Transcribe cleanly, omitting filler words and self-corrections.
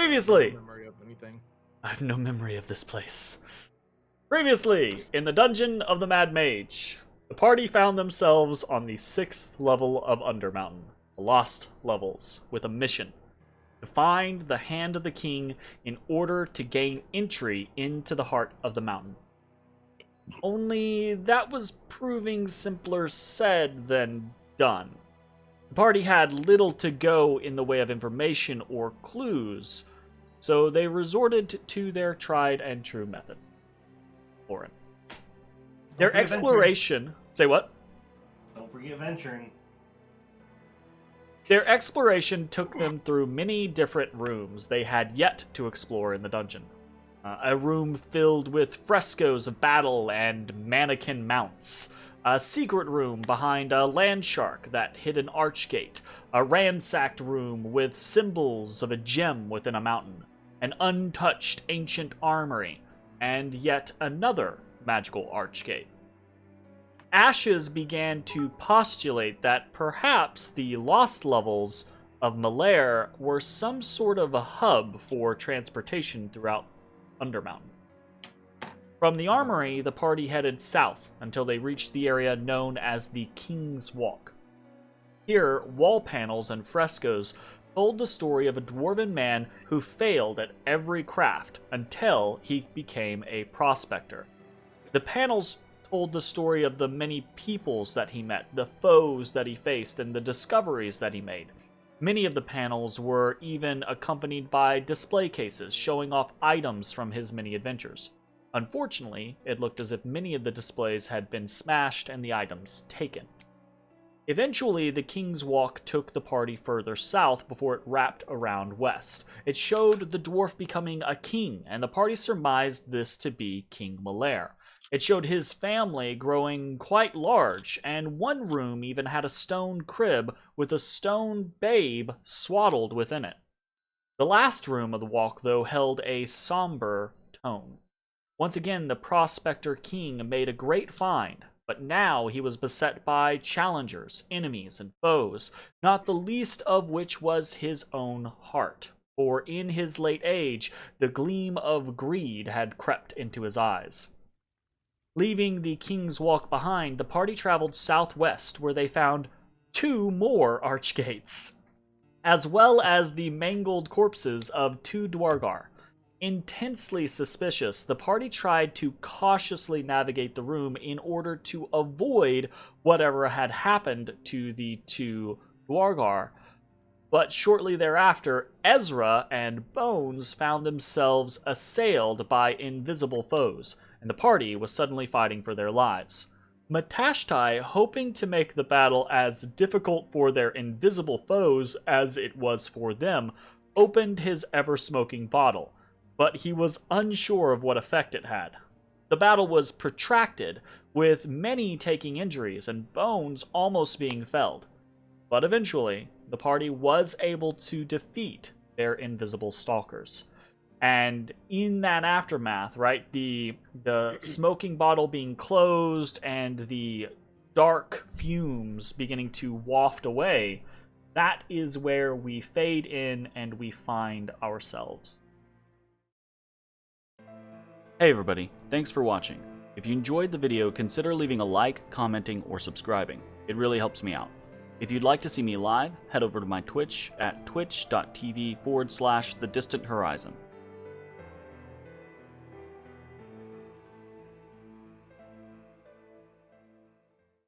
Previously, No memory of anything. I have no memory of this place. Previously, in the dungeon of the Mad Mage, the party found themselves on the 6th level of Undermountain, the Lost Levels, with a mission to find the Hand of the King in order to gain entry into the heart of the mountain. Only that was proving simpler said than done. The party had little to go in the way of information or clues, so they resorted to their tried and true method. Lauren. Their exploration... Say what? Don't forget venturing. Their exploration took them through many different rooms they had yet to explore in the dungeon. A room filled with frescoes of battle and mannequin mounts. A secret room behind a land shark that hid an archgate. A ransacked room with symbols of a gem within a mountain. An untouched ancient armory. And yet another magical archgate. Ashes began to postulate that perhaps the lost levels of Malaire were some sort of a hub for transportation throughout Undermountain. From the armory, the party headed south until they reached the area known as the King's Walk. Here, wall panels and frescoes told the story of a dwarven man who failed at every craft until he became a prospector. The panels told the story of the many peoples that he met, the foes that he faced, and the discoveries that he made. Many of the panels were even accompanied by display cases showing off items from his many adventures. Unfortunately, it looked as if many of the displays had been smashed and the items taken. Eventually, the King's Walk took the party further south before it wrapped around west. It showed the dwarf becoming a king, and the party surmised this to be King Malaire. It showed his family growing quite large, and one room even had a stone crib with a stone babe swaddled within it. The last room of the walk, though, held a somber tone. Once again, the Prospector King made a great find, but now he was beset by challengers, enemies, and foes, not the least of which was his own heart. For in his late age, the gleam of greed had crept into his eyes. Leaving the King's Walk behind, the party traveled southwest, where they found 2 more archgates, as well as the mangled corpses of 2 Dwargar. Intensely suspicious, the party tried to cautiously navigate the room in order to avoid whatever had happened to the 2 Dwargar. But shortly thereafter, Ezrah and Bones found themselves assailed by invisible foes, and the party was suddenly fighting for their lives. Matashtai, hoping to make the battle as difficult for their invisible foes as it was for them, opened his ever-smoking bottle, but he was unsure of what effect it had. The battle was protracted, with many taking injuries and Bones almost being felled. But eventually, the party was able to defeat their invisible stalkers. And in that aftermath, right, the smoking bottle being closed and the dark fumes beginning to waft away, that is where we fade in and we find ourselves. Hey everybody, thanks for watching. If you enjoyed the video, consider leaving a like, commenting, or subscribing. It really helps me out. If you'd like to see me live, head over to my Twitch at twitch.tv/thedistanthorizon.